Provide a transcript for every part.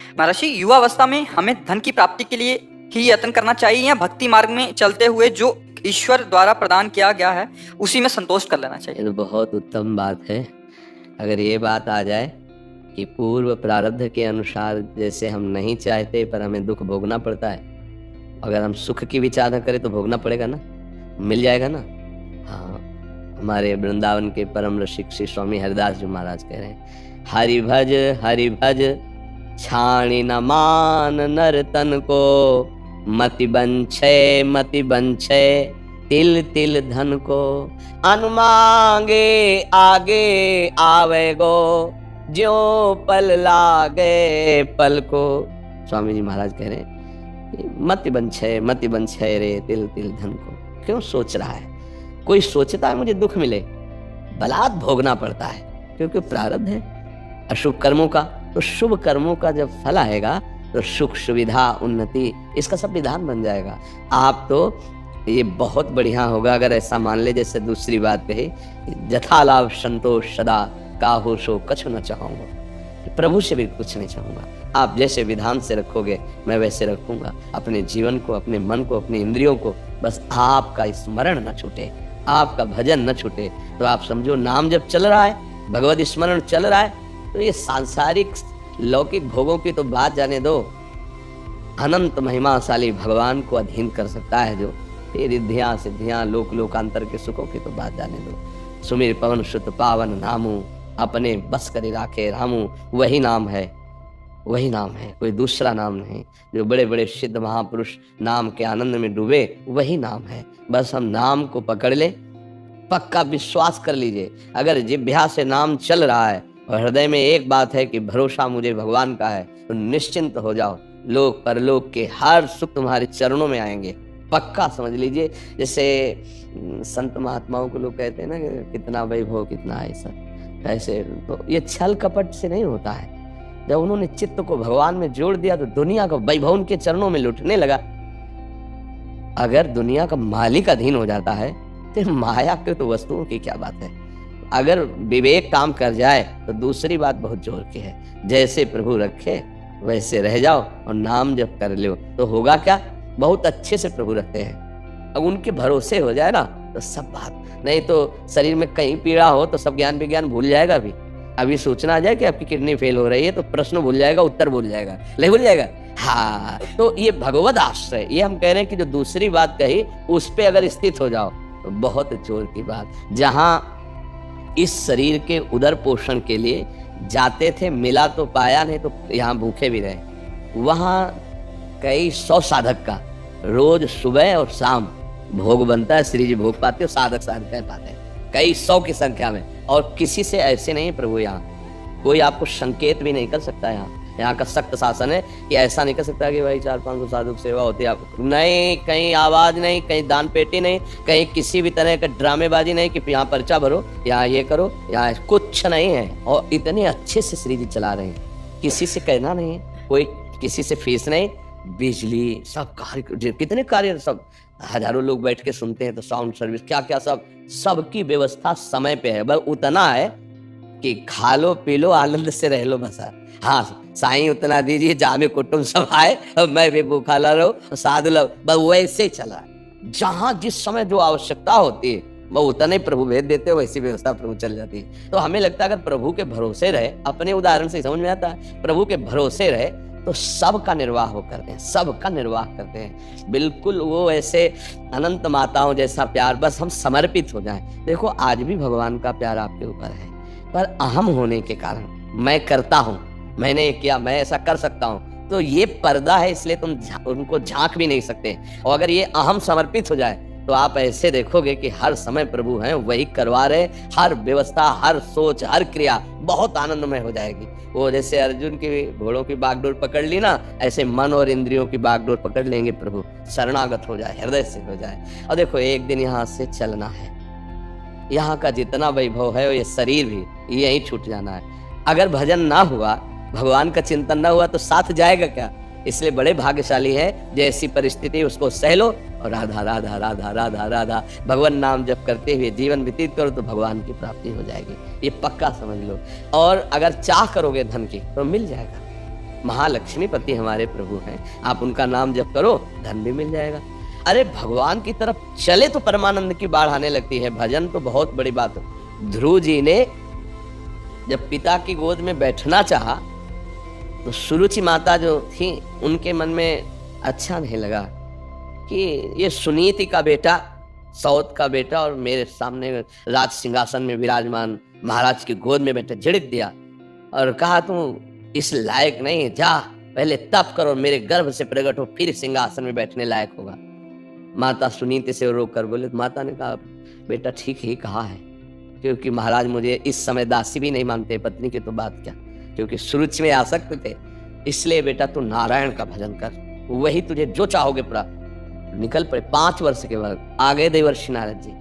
महाराज जी, युवावस्था में हमें धन की प्राप्ति के लिए ही यत्न करना चाहिए या भक्ति मार्ग में चलते हुए जो ईश्वर द्वारा प्रदान किया गया है उसी में संतोष कर लेना चाहिए? ये तो बहुत उत्तम बात है। अगर ये बात आ जाए कि पूर्व प्रारब्ध के अनुसार जैसे हम नहीं चाहते पर हमें दुख भोगना पड़ता है, अगर हम सुख की विचार न करें तो भोगना पड़ेगा ना, मिल जाएगा ना। हाँ, हमारे वृंदावन के परम रसिक श्री स्वामी हरिदास जी महाराज कह रहे हैं, हरि भज छाणी न मान नर तन को, मति बंछे तिल तिल धन को, अनुमांगे आगे आवे गो, ज्यो पल लागे पल को। स्वामी जी महाराज कह रहे हैं, मति बंछे रे तिल तिल धन को। क्यों सोच रहा है? कोई सोचता है मुझे दुख मिले, बलात् भोगना पड़ता है, क्योंकि प्रारब्ध है अशुभ कर्मों का। तो शुभ कर्मों का जब फल आएगा तो सुख सुविधा उन्नति इसका सब विधान बन जाएगा। आप तो ये बहुत बढ़िया होगा अगर ऐसा मान ले, जैसे दूसरी बात कही, जथा लाभ संतोष सदा, काहू सो कछु न चाहूंगा, प्रभु से भी कुछ नहीं चाहूंगा। आप जैसे विधान से रखोगे मैं वैसे रखूंगा अपने जीवन को, अपने मन को, अपनी इंद्रियों को। बस आपका स्मरण न छूटे, आपका भजन न छूटे। तो आप समझो, नाम जब चल रहा है, भगवत स्मरण चल रहा है, तो ये सांसारिक लौकिक भोगों की तो बात जाने दो, अनंत महिमाशाली भगवान को अधीन कर सकता है जो, ये रिद्धियां सिद्धियां लोक लोकांतर के सुखों की तो बात जाने दो। सुमिर पवन सुत पावन नामू, अपने बस करे राखे रामू, वही नाम है, वही नाम है, कोई दूसरा नाम नहीं। जो बड़े बड़े सिद्ध महापुरुष नाम के आनंद में डूबे, वही नाम है। बस हम नाम को पकड़ ले, पक्का विश्वास कर लीजिए। अगर जिह्वा से नाम चल रहा है और हृदय में एक बात है कि भरोसा मुझे भगवान का है, तो निश्चिंत हो जाओ, लोक परलोक के हर सुख तुम्हारे चरणों में आएंगे, पक्का समझ लीजिए। जैसे संत महात्माओं को लोग कहते हैं ना कि कितना वैभव कितना ऐसा, ऐसे तो ये छल कपट से नहीं होता है। जब उन्होंने चित्त को भगवान में जोड़ दिया तो दुनिया का वैभव उनके चरणों में लुटने लगा। अगर दुनिया का मालिक अधीन हो जाता है तो माया कृत वस्तुओं की क्या बात है। अगर विवेक काम कर जाए तो दूसरी बात बहुत जोर की है, जैसे प्रभु रखे वैसे रह जाओ और नाम जब कर लो तो होगा क्या, बहुत अच्छे से प्रभु रखते हैं। अब उनके भरोसे हो जाए ना तो सब बात, नहीं तो शरीर में कहीं पीड़ा हो तो सब ज्ञान विज्ञान भूल जाएगा। अभी सूचना आ जाए कि आपकी किडनी फेल हो रही है तो प्रश्न भूल जाएगा, उत्तर भूल जाएगा, नहीं भूल जाएगा। हाँ, तो ये भगवत आश्रय, ये हम कह रहे हैं कि जो दूसरी बात कही उस पे अगर स्थित हो जाओ तो बहुत जोर की बात। जहां इस शरीर के उदर पोषण के लिए जाते थे, मिला तो पाया, नहीं तो यहाँ भूखे भी रहे। वहां कई 100 साधक का रोज सुबह और शाम भोग बनता है, श्री जी भोग पाते हो, साधक साधक कह पाते हैं, कई 100 की संख्या में। और किसी से ऐसे नहीं प्रभु, यहाँ कोई आपको संकेत भी नहीं कर सकता। यहाँ का सख्त शासन है कि ऐसा नहीं कर सकता कि भाई 400-500 साधु सेवा होती है आपको, नहीं, कहीं आवाज नहीं, कहीं दान पेटी नहीं, कहीं किसी भी तरह का ड्रामेबाजी नहीं कि यहाँ पर्चा भरो, यहाँ ये करो, यहाँ कुछ नहीं है। और इतने अच्छे से श्री जी चला रहे हैं, किसी से कहना नहीं, कोई किसी से फीस नहीं, बिजली सब कार्य, कितने कार्य, सब हजारों लोग बैठ के सुनते हैं, तो साउंड सर्विस क्या क्या सबकी व्यवस्था समय पे है। बस उतना है कि खा लो पी लो आनंद से रह लो, बस। हाँ, साईं उतना दीजिए जामे कुटुंब सब आए और मैं भी भूखा ला रहा साधु लो, बस वैसे चला। जहां जिस समय जो आवश्यकता होती है वो उतना ही प्रभु भेज देते हो, वैसी व्यवस्था प्रभु चल जाती है। तो हमें लगता है अगर प्रभु के भरोसे रहे, अपने उदाहरण से समझ में आता है, प्रभु के भरोसे रहे तो सबका निर्वाह वो करते हैं, सबका निर्वाह करते हैं। बिल्कुल वो ऐसे अनंत माताओं जैसा प्यार, बस हम समर्पित हो जाएं। देखो आज भी भगवान का प्यार आपके ऊपर है, पर अहम होने के कारण मैं करता हूँ, मैंने किया, मैं ऐसा कर सकता हूँ, तो ये पर्दा है, इसलिए तुम उनको झांक भी नहीं सकते। और अगर ये अहम समर्पित हो जाए तो आप ऐसे देखोगे कि हर समय प्रभु हैं, वही करवा रहे, हर व्यवस्था, हर सोच, हर क्रिया बहुत आनंदमय हो जाएगी। वो जैसे अर्जुन की घोड़ों की बागडोर पकड़ ली ना, ऐसे मन और इंद्रियों की बागडोर पकड़ लेंगे प्रभु, शरणागत हो जाए, हृदय से हो जाए। और देखो एक दिन यहाँ से चलना है, यहाँ का जितना वैभव है ये शरीर भी यही छूट जाना है। अगर भजन ना हुआ, भगवान का चिंतन ना हुआ तो साथ जाएगा क्या। इसलिए बड़े भाग्यशाली है, जैसी परिस्थिति उसको सह लो और राधा राधा राधा राधा राधा भगवान नाम जप करते हुए जीवन व्यतीत करो तो भगवान की प्राप्ति हो जाएगी, ये पक्का समझ लो। और अगर चाह करोगे धन की तो मिल जाएगा, महालक्ष्मी पति हमारे प्रभु हैं, आप उनका नाम जप करो, धन भी मिल जाएगा। अरे भगवान की तरफ चले तो परमानंद की बाढ़ आने लगती है। भजन तो बहुत बड़ी बात है। ध्रुव जी ने जब पिता की गोद में बैठना चाहा तो सुरुचि माता जो थी उनके मन में अच्छा नहीं लगा कि ये सुनीति का बेटा, सौत का बेटा और मेरे सामने राज सिंहासन में विराजमान महाराज की गोद में बैठे, झिड़क दिया और कहा तू इस लायक नहीं, जा पहले तप करो, मेरे गर्भ से प्रकट हो, फिर सिंहासन में बैठने लायक होगा। माता सुनीति से रोक कर बोले। माता ने कहा बेटा ठीक ही कहा है, क्योंकि महाराज मुझे इस समय दासी भी नहीं मानते, पत्नी की तो बात क्या, क्योंकि सुरुचि में आसक्त थे। इसलिए बेटा तू नारायण का भजन कर, वही तुझे जो चाहोगे पूरा। निकल पड़े। 5 वर्ष के बाद आ गए देवर्षि नारद जी।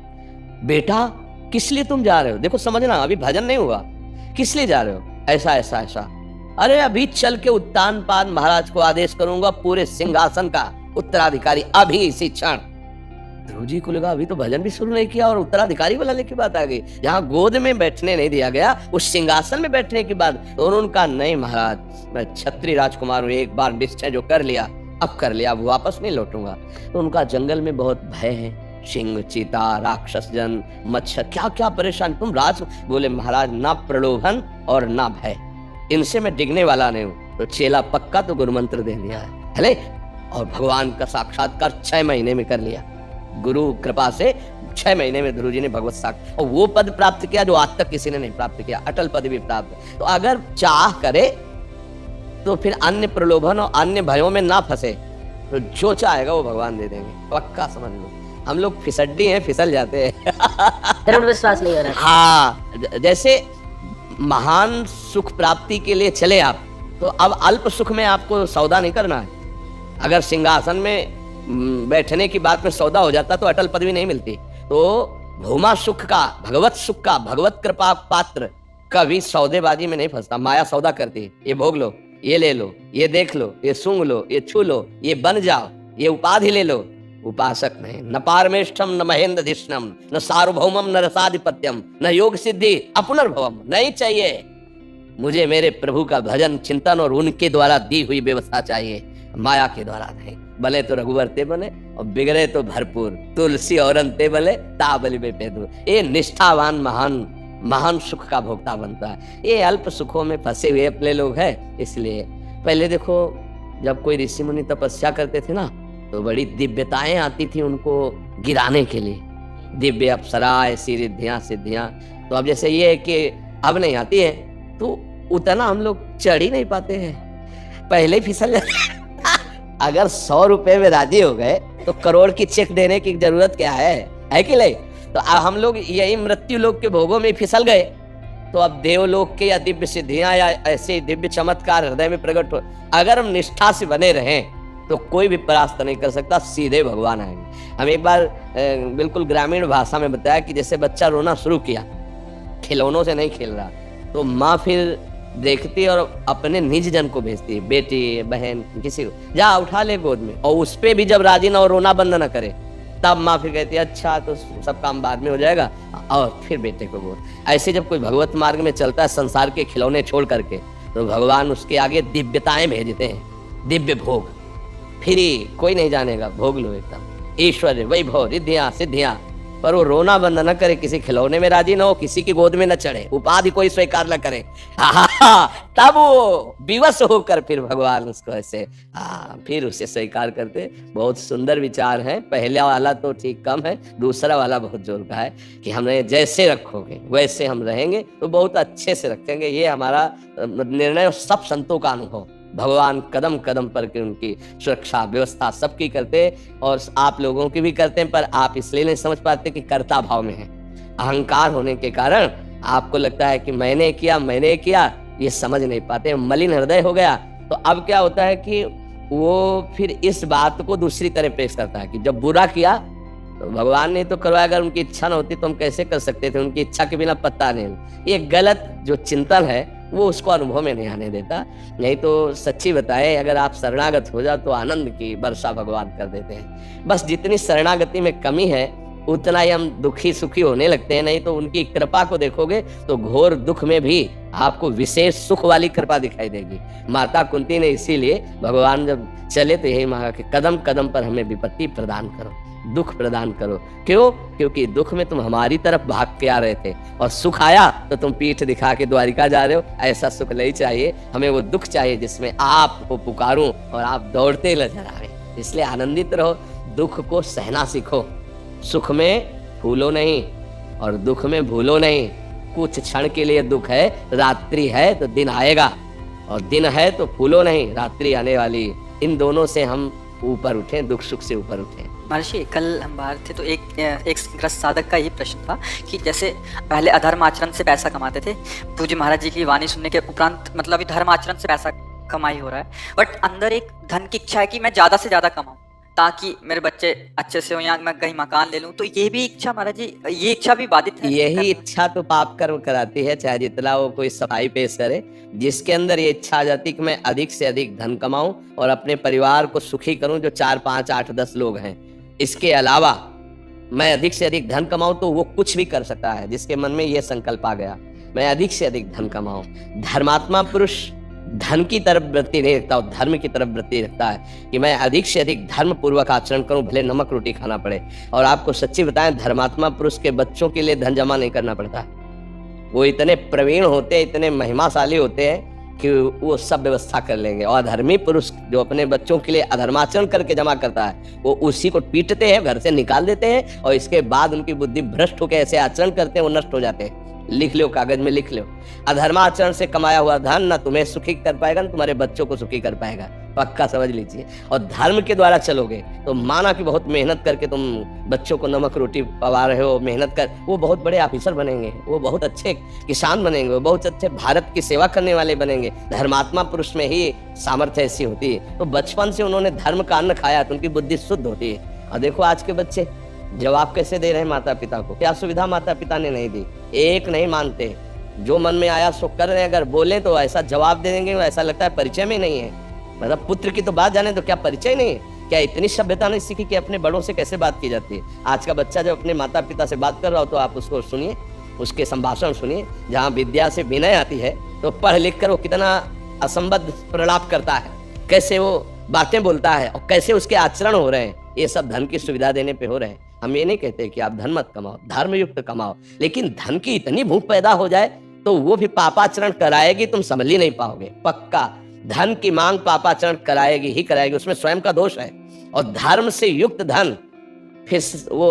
बेटा किस लिए तुम जा रहे हो? देखो समझना, अभी भजन नहीं हुआ, किस लिए जा रहे हो? ऐसा ऐसा ऐसा। अरे अभी चल के उत्तानपाद महाराज को आदेश करूंगा, पूरे सिंहासन का उत्तराधिकारी अभी इसी क्षण। ध्रुव जी को लगा अभी तो भजन भी शुरू नहीं किया और उत्तराधिकारी बुलाने की बात आ गई। जहाँ गोद में बैठने नहीं दिया गया, उस सिंहासन में बैठने की बात। तो उनका नहीं महाराज, मैं क्षत्रिय राजकुमार हूँ, एक बार निश्चय जो कर लिया अब कर लिया, अब वापस नहीं लौटूंगा। तो उनका जंगल में बहुत भय है, सिंह, चीता, राक्षस जन, मच्छर, क्या क्या परेशान। तुम राज बोले महाराज ना प्रलोभन और ना भय, इनसे मैं डिगने वाला नहीं हूँ। तो चेला पक्का तो गुरु मंत्र दे दिया है और भगवान का साक्षात्कार 6 महीने में कर लिया। गुरु कृपा से 6 महीने में ध्रुव जी ने भगवत साक्ष और वो पद प्राप्त किया जो आज तक किसी ने नहीं प्राप्त किया, अटल पद भी प्राप्त। तो अगर चाह करे तो फिर अन्य प्रलोभन और अन्य भयों में ना फंसे, तो जो चाहेगा वो भगवान दे देंगे, पक्का समझ लो। हम लोग फिसड्डी हैं, फिसल जाते हैं। दृढ़ विश्वास नहीं हो रहा। हाँ, जैसे महान सुख प्राप्ति के लिए चले आप, तो अब अल्प सुख में आपको सौदा नहीं करना है। अगर सिंहासन में बैठने की बात में सौदा हो जाता तो अटल पदवी नहीं मिलती। तो भूमा सुख का, भगवत सुख का, भगवत कृपा पात्र कभी सौदेबाजी में नहीं फंसता। माया सौदा करती है, ये भोग लो, ये ले लो, ये देख लो, ये सूंघ लो, ये छू लो, ये बन जाओ, ये उपाधि ले लो। उपासक नहीं, न पारमेष्ठम न महेंद्रधिष्णम न सार्वभौमम न रसाधिपत्यम न योग सिद्धि अपुनर्भवम। नहीं चाहिए मुझे, मेरे प्रभु का भजन चिंतन और उनके द्वारा दी हुई व्यवस्था चाहिए, माया के द्वारा नहीं। भले तो रघुवर ते बने और बिगड़े तो भरपूर, तुलसी और अंते बले ताबली में पेदू। ये निष्ठावान महान सुख का भोक्ता बनता है। ये अल्प सुखों में फंसे हुए अपने लोग हैं। इसलिए पहले देखो, जब कोई ऋषि मुनि तपस्या करते थे ना, तो बड़ी दिव्यताएं आती थी उनको गिराने के लिए, दिव्य अप्सरा, ऐसी रिद्धियां सिद्धियां। तो अब जैसे ये है कि अब नहीं आती है, तो उतना हम लोग चढ़ ही नहीं पाते हैं, पहले ही फिसल जाते। अगर 100 रुपए में राजी हो गए तो करोड़ की चेक देने की जरूरत क्या है कि नहीं? तो हम लोग यही मृत्यु लोक के भोगों में फिसल गए। तो अब देवलोक के या दिव्य सिद्धियां या ऐसे दिव्य चमत्कार हृदय में प्रकट हो, अगर हम निष्ठा से बने रहें तो कोई भी परास्त नहीं कर सकता, सीधे भगवान आएंगे। हम एक बार बिल्कुल ग्रामीण भाषा में बताया कि जैसे बच्चा रोना शुरू किया, खिलौनों से नहीं खेल रहा, तो माँ फिर देखती और अपने निज जन को भेजती, बेटी बहन किसी को, जा उठा ले गोद में, और उस पे भी जब राजी ना और रोना बंद ना करे, तब माँ फिर कहती है अच्छा तो सब काम बाद में हो जाएगा, और फिर बेटे को गोद। ऐसे जब कोई भगवत मार्ग में चलता है संसार के खिलौने छोड़ करके, तो भगवान उसके आगे दिव्यताएं भेजते हैं, दिव्य भोग, फिर कोई नहीं जानेगा, भोग लो एकदम ऐश्वर्य वैभव रिद्धियां सिद्धियां। पर वो रोना बंद न करे, किसी खिलौने में राजी न हो, किसी की गोद में न चढ़े, उपाधि कोई स्वीकार न करे, तब वो विवश होकर फिर भगवान उसको ऐसे फिर उसे स्वीकार करते। बहुत सुंदर विचार है। पहला वाला तो ठीक कम है, दूसरा वाला बहुत जोर का है कि हमें जैसे रखोगे वैसे हम रहेंगे, तो बहुत अच्छे से रखेंगे। ये हमारा निर्णय, सब संतों का अनुभव। भगवान कदम कदम पर के उनकी सुरक्षा व्यवस्था सबकी करते, और आप लोगों की भी करते हैं, पर आप इसलिए नहीं समझ पाते कि कर्ता भाव में है। अहंकार होने के कारण आपको लगता है कि मैंने किया, ये समझ नहीं पाते, मलिन हृदय हो गया। तो अब क्या होता है कि वो फिर इस बात को दूसरी तरह पेश करता है कि जब बुरा किया तो भगवान ने तो करवाया, अगर उनकी इच्छा न होती तो हम कैसे कर सकते थे, उनकी इच्छा के बिना पत्ता नहीं। ये गलत जो चिंतन है वो उसको अनुभव में नहीं आने देता। नहीं तो सच्ची बताए, अगर आप शरणागत हो जाओ तो आनंद की वर्षा भगवान कर देते हैं। बस जितनी शरणागति में कमी है उतना ही हम दुखी सुखी होने लगते हैं। नहीं तो उनकी कृपा को देखोगे तो घोर दुख में भी आपको विशेष सुख वाली कृपा दिखाई देगी। माता कुंती ने इसीलिए भगवान जब चले तो यही मांगा कि कदम कदम पर हमें विपत्ति प्रदान करो, दुख प्रदान करो। क्यों? क्योंकि दुख में तुम हमारी तरफ भाग के आ रहे थे और सुख आया तो तुम पीठ दिखा के द्वारिका जा रहे हो। ऐसा सुख नहीं चाहिए, हमें वो दुख चाहिए जिसमें आपको पुकारूं और आप दौड़ते नजर आए। इसलिए आनंदित रहो, दुख को सहना सीखो। सुख में भूलो नहीं और दुख में भूलो नहीं। कुछ क्षण के लिए दुख है, रात्रि है तो दिन आएगा, और दिन है तो भूलो नहीं, रात्रि आने वाली। इन दोनों से हम ऊपर उठें, दुख सुख से ऊपर उठें। महर्षि, कल हम बाहर थे तो एक ग्रस्त साधक का ये प्रश्न था कि जैसे पहले अधर्म आचरण से पैसा कमाते थे, पूज्य महाराज जी की वाणी सुनने के उपरांत मतलब अभी धर्म आचरण से पैसा कमाई हो रहा है, बट अंदर एक धन की इच्छा है कि मैं ज़्यादा से ज़्यादा कमाऊं ताकि मेरे बच्चे अच्छे से हो या मैं कहीं मकान ले लूं। तो ये भी इच्छा महाराज जी, ये इच्छा भी बाधित है? यही इच्छा तो पाप कर्म कराती है, चाहे जितना वो कोई सफाई पेश करे। जिसके अंदर ये इच्छा आ जाती कि मैं अधिक से अधिक धन कमाऊं और अपने परिवार को सुखी करूं, जो 4, 5, 8, 10 लोग हैं, इसके अलावा मैं अधिक से अधिक धन कमाऊं, तो वो कुछ भी कर सकता है। जिसके मन में ये संकल्प आ गया मैं अधिक से अधिक धन कमाऊं। धर्मात्मा पुरुष धन की तरफ वृत्ति नहीं रखता, और धर्म की तरफ वृत्ति रखता है कि मैं अधिक से अधिक धर्म पूर्वक आचरण करूं, भले नमक रोटी खाना पड़े। और आपको सच्ची बताएं, धर्मात्मा पुरुष के बच्चों के लिए धन जमा नहीं करना पड़ता। वो इतने प्रवीण होते हैं, इतने महिमाशाली होते हैं कि वो सब व्यवस्था कर लेंगे। और धर्मी पुरुष जो अपने बच्चों के लिए अधर्माचरण करके जमा करता है, वो उसी को पीटते हैं, घर से निकाल देते हैं, और इसके बाद उनकी बुद्धि भ्रष्ट होकर ऐसे आचरण करते हैं, वो नष्ट हो जाते हैं। लिख लो, कागज में लिख लो। अधर्माचरण से कमाया हुआ धन ना तुम्हें सुखी कर पाएगा, ना तुम्हारे बच्चों को सुखी कर पाएगा, पक्का समझ लीजिए। और धर्म के द्वारा चलोगे तो माना कि बहुत मेहनत करके तुम बच्चों को नमक रोटी पवा रहे हो, मेहनत कर, वो बहुत बड़े ऑफिसर बनेंगे, वो बहुत अच्छे किसान बनेंगे, वो बहुत अच्छे भारत की सेवा करने वाले बनेंगे। धर्मात्मा पुरुष में ही सामर्थ्य ऐसी होती है। तो बचपन से उन्होंने धर्म का अन्न खाया तो उनकी बुद्धि शुद्ध होती है। और देखो आज के बच्चे जवाब कैसे दे रहे हैं माता पिता को, क्या सुविधा माता पिता ने नहीं दी, एक नहीं मानते, जो मन में आया सो कर रहे हैं। अगर बोले तो ऐसा जवाब दे देंगे, ऐसा लगता है परिचय में नहीं है। मतलब पुत्र की तो बात जाने तो क्या परिचय नहीं है? क्या इतनी सभ्यता नहीं सीखी कि अपने बड़ों से कैसे बात की जाती है? आज का बच्चा जब अपने माता पिता से बात कर रहा हो तो आप उसको सुनिए, उसके संभाषण सुनिए। जहाँ विद्या से विनय आती है तो पढ़ लिख कर वो कितना असंबद्ध प्रलाप करता है, कैसे वो बातें बोलता है और कैसे उसके आचरण हो रहे हैं। ये सब धन की सुविधा देने पे हो रहे हैं। हम ये नहीं कहते कि आप धन मत कमाओ, धर्मयुक्त कमाओ, लेकिन धन की इतनी भूख पैदा हो जाए तो वो भी पापाचरण कराएगी, तुम समझ ही नहीं पाओगे। पक्का धन की मांग पापाचरण कराएगी ही कराएगी, उसमें स्वयं का दोष है। और धर्म से युक्त धन फिर वो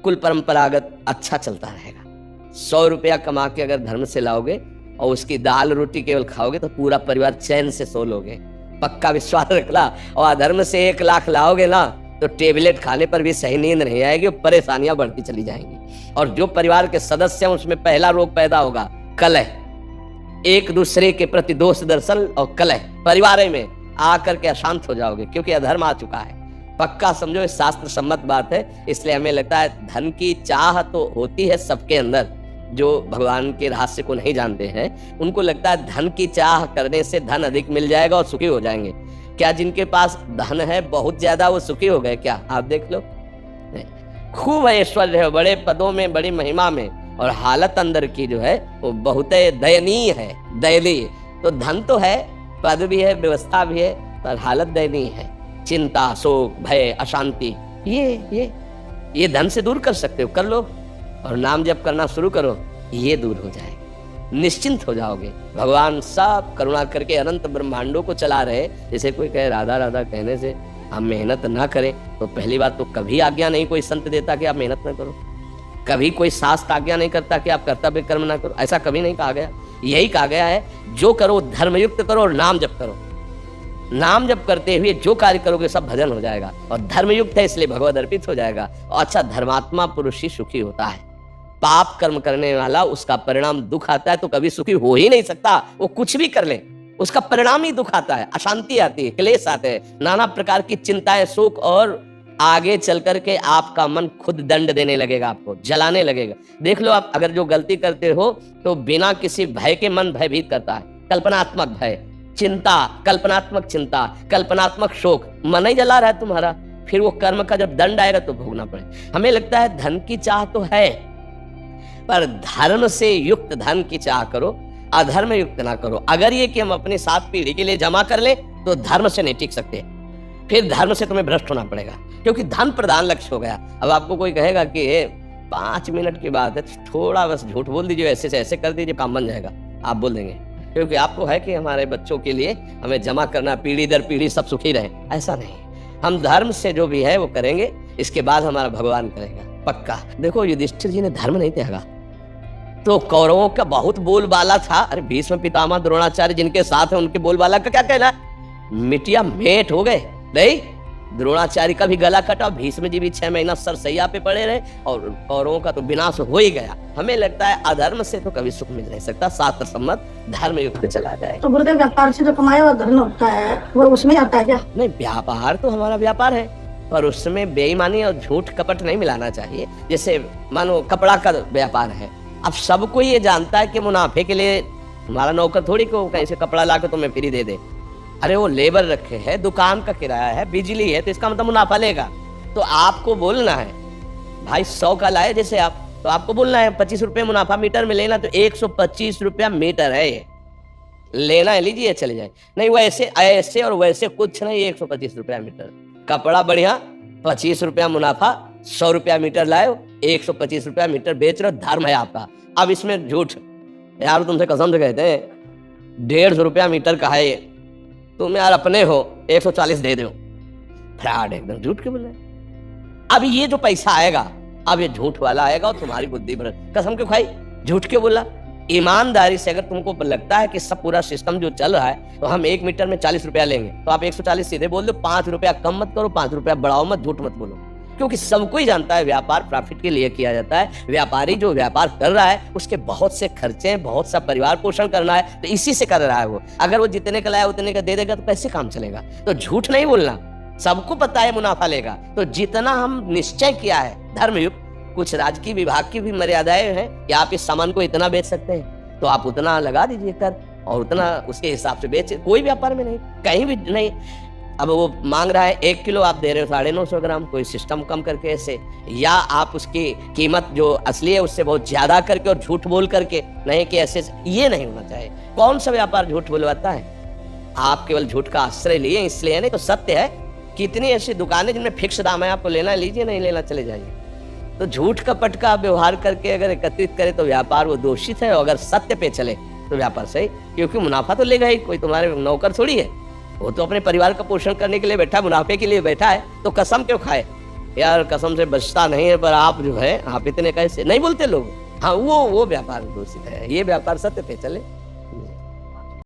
कुल परंपरागत अच्छा चलता रहेगा। 100 रुपया कमा के अगर धर्म से लाओगे और उसकी दाल रोटी केवल खाओगे तो पूरा परिवार चैन से सो लोगे, पक्का विश्वास रखना। और अधर्म से 1 लाख लाओगे ना तो टेबलेट खाने पर भी सही नींद नहीं आएगी, परेशानियां बढ़ती चली जाएंगी। और जो परिवार के सदस्य हैं उसमें पहला रोग पैदा होगा कलह, एक दूसरे के प्रति दोष दर्शन और कलह परिवार में आकर के अशांत हो जाओगे, क्योंकि अधर्म आ चुका है। पक्का समझो, शास्त्र सम्मत बात है। इसलिए हमें लगता है धन की चाह तो होती है सबके अंदर, जो भगवान के रहस्य को नहीं जानते हैं उनको लगता है धन की चाह करने से धन अधिक मिल जाएगा और सुखी हो जाएंगे। क्या जिनके पास धन है बहुत ज्यादा वो सुखी हो गए? क्या आप देख लो, खूब ऐश्वर्य है, बड़े पदों में, बड़ी महिमा में, और हालत अंदर की जो है वो बहुत दयनीय है, दयनीय। तो धन तो है, पद भी है, व्यवस्था भी है, पर हालत दयनीय है। चिंता, शोक, भय, अशांति, ये धन से दूर कर सकते हो, कर लो। और नाम जप करना शुरू करो, ये दूर हो जाएगा, निश्चिंत हो जाओगे। भगवान सब करुणा करके अनंत ब्रह्मांडों को चला रहे। जैसे कोई कहे राधा राधा कहने से हम मेहनत ना करें, तो पहली बात तो कभी आज्ञा नहीं कोई संत देता कि आप मेहनत ना करो, कभी कोई शास्त्र आज्ञा नहीं करता कि आप कर्तव्य कर्म ना करो, ऐसा कभी नहीं कहा गया। यही कहा गया है जो करो धर्मयुक्त करो और नाम जप करो। नाम जप करते हुए जो कार्य करोगे सब भजन हो जाएगा, और धर्मयुक्त है इसलिए भगवद अर्पित हो जाएगा। और अच्छा, धर्मात्मा पुरुष ही सुखी होता है। पाप कर्म करने वाला उसका परिणाम दुख आता है, तो कभी सुखी हो ही नहीं सकता। वो कुछ भी कर ले उसका परिणाम ही दुख आता है, अशांति आती है, क्लेश आते हैं, नाना प्रकार की चिंताएं, सुख, और आगे चल करके आपका मन खुद दंड देने लगेगा, आपको जलाने लगेगा। देख लो आप अगर जो गलती करते हो तो बिना किसी भय के मन भयभीत करता है, कल्पनात्मक भय, चिंता, कल्पनात्मक चिंता, कल्पनात्मक शोक, मन ही जला रहा है तुम्हारा। फिर वो कर्म का जब दंड आएगा तो भोगना पड़े। हमें लगता है धन की चाह तो है, पर धर्म से युक्त धन की चाह करो, अधर्म युक्त ना करो। अगर ये कि हम अपनी 7 पीढ़ी के लिए जमा कर ले तो धर्म से नहीं टिक सकते, फिर धर्म से तुम्हें भ्रष्ट होना पड़ेगा, क्योंकि धन प्रधान लक्ष्य हो गया। अब आपको कोई कहेगा कि 5 मिनट की बात है, थोड़ा बस झूठ बोल दीजिए, ऐसे से ऐसे कर दीजिए, काम बन जाएगा, आप बोल देंगे, क्योंकि आपको है कि हमारे बच्चों के लिए हमें जमा करना, पीढ़ी दर पीढ़ी सब सुखी रहे। ऐसा नहीं, हम धर्म से जो भी है वो करेंगे, इसके बाद हमारा भगवान करेगा पक्का। देखो युधिष्ठिर जी ने धर्म नहीं त्यागा तो कौरवों का बहुत बोलबाला था। अरे भीष्म पितामह द्रोणाचार्य जिनके साथ है उनके बोलबाला का क्या कहना, मिटिया मेट हो गए। नहीं, द्रोणाचार्य का भी गला कटा, भीष्म जी भी 6 महीना सरसैया पे पड़े रहे, और कौरवों का तो विनाश हो ही गया। हमें लगता है अधर्म से तो कभी सुख मिल नहीं सकता, शास्त्र सम्मत धर्म युक्त चला जाए। तो गुरुदेव व्यापार से जो कमाया हुआ धन होता है वो उसमें आता है क्या? नहीं, व्यापार तो हमारा व्यापार है, पर उसमें बेईमानी और झूठ कपट नहीं मिलाना चाहिए। जैसे मानो कपड़ा का व्यापार है, अब सबको ये जानता है कि मुनाफे के लिए हमारा नौकर थोड़ी को कहीं से कपड़ा ला के तुम्हें फ्री दे दे। अरे वो लेबर रखे हैं, दुकान का किराया है, बिजली है, तो इसका मतलब मुनाफा लेगा। तो आपको बोलना है भाई 100 का लाए जैसे आप, तो आपको बोलना है 25 रुपये मुनाफा मीटर में लेना, तो 125 रुपया मीटर है, ये लेना है, लीजिए चले जाए। नहीं वैसे ऐसे और वैसे कुछ नहीं, 125 रुपया मीटर कपड़ा बढ़िया, 25 रुपया मुनाफा, 100 रुपया मीटर लाए, 125 रुपया मीटर बेच रहे हो, धर्म है आपका। अब इसमें झूठ, यार तुमसे कसम से कहते हैं 150 रुपया मीटर का है ये, तुम यार अपने हो 140 दे दो, फ्रॉड एकदम, झूठ क्यों बोल रहे? अब ये जो पैसा आएगा, अब ये झूठ वाला आएगा और तुम्हारी बुद्धि भ्रष्ट, कसम क्यों खाई, झूठ क्यों बोला? ईमानदारी से अगर तुमको लगता है कि सब पूरा सिस्टम जो चल रहा है तो हम 1 मीटर में 40 रुपया लेंगे, तो आप 140 सीधे बोल दो, 5 रुपया कम मत करो, 5 रुपया बढ़ाओ मत, झूठ मत बोलो, क्योंकि सबको ही जानता है व्यापार प्रॉफिट के लिए किया जाता है। व्यापारी जो व्यापार कर रहा है उसके बहुत से खर्चे हैं, बहुत सा परिवार पोषण करना है, तो इसी से कर रहा है वो। अगर वो जितने का लाया उतने का दे देगा तो कैसे काम चलेगा? तो झूठ नहीं बोलना, सबको पता है मुनाफा लेगा, तो जितना हम निश्चय किया है धर्मयुक्त, कुछ राजकीय विभाग की भी मर्यादाएं हैं कि आप इस सामान को इतना बेच सकते हैं, तो आप उतना लगा दीजिए कर, और उतना उसके हिसाब से बेचे। कोई व्यापार में नहीं, कहीं भी नहीं। अब वो मांग रहा है 1 किलो, आप दे रहे हो 950 ग्राम, कोई सिस्टम कम करके ऐसे, या आप उसकी कीमत जो असली है उससे बहुत ज्यादा करके और झूठ बोल करके, नहीं कि ऐसे, ये नहीं होना चाहिए। कौन सा व्यापार झूठ बोलवाता है? आप केवल झूठ का आश्रय लिए इसलिए, नहीं तो सत्य है। कितनी ऐसी दुकानें जिनमें फिक्स दाम है, आपको लेना लीजिए, नहीं लेना चले जाइए। तो झूठ कपट का व्यवहार करके अगर एकत्रित करे तो व्यापार वो दोषित है, और अगर सत्य पे चले तो व्यापार सही, क्योंकि मुनाफा तो लेगा ही, कोई तुम्हारे नौकर थोड़ी है, वो तो अपने परिवार का पोषण करने के लिए बैठा, मुनाफे के लिए बैठा है, तो कसम क्यों खाए? यार कसम से बचता नहीं है, पर आप जो है आप इतने कैसे नहीं बोलते लोग। हाँ वो व्यापार दोषित है, ये व्यापार सत्य पे चले।